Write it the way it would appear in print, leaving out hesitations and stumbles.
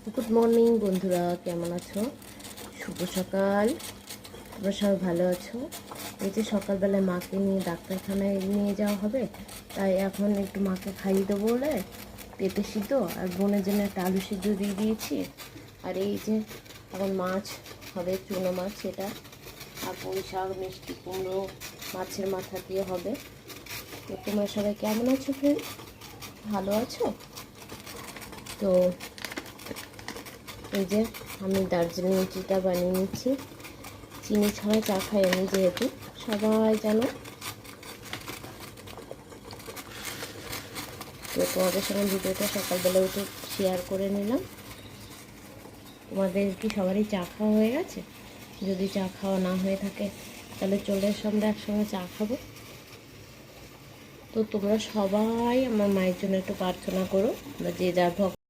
Good morning বন্ধুরা, কেমন আছো? শুভ সকাল। তোমরা সবাই ভালো আছো? এই যে সকালবেলায় মাকে নিয়ে ডাক্তারখানায় নিয়ে যাওয়া হবে, তাই এখন একটু মাকে খাইয়ে দেবো বলে পেঁপে সিদ্ধ আর বোনের জন্য একটা আলু সিদ্ধ দিয়ে দিয়েছি। আর এই যে এখন মাছ হবে, চুনো মাছ, সেটা আর পুঁই শাক, মিষ্টি কুমড়ো, মাছের মাথা দিয়ে হবে। তো তোমরা সবাই কেমন আছো ফ্রেন্ড? ভালো আছো তো? এই যে আমি দার্জিলিং টিটা বানিয়ে নিচ্ছি। চিনি ছাড়া চা খাই আমি, যেহেতু সবাই জানো। তো তোমাদের সঙ্গে ভিডিওটা সকালবেলা উঠে শেয়ার করে নিলাম। তোমাদের কি সবারই চা খাওয়া হয়ে গেছে? যদি চা খাওয়া না হয়ে থাকে তাহলে চলে এসো, আমরা একসঙ্গে চা খাবো। তো তোমরা সবাই আমার মায়ের জন্য একটু প্রার্থনা করো, বা যে যার ভক্ত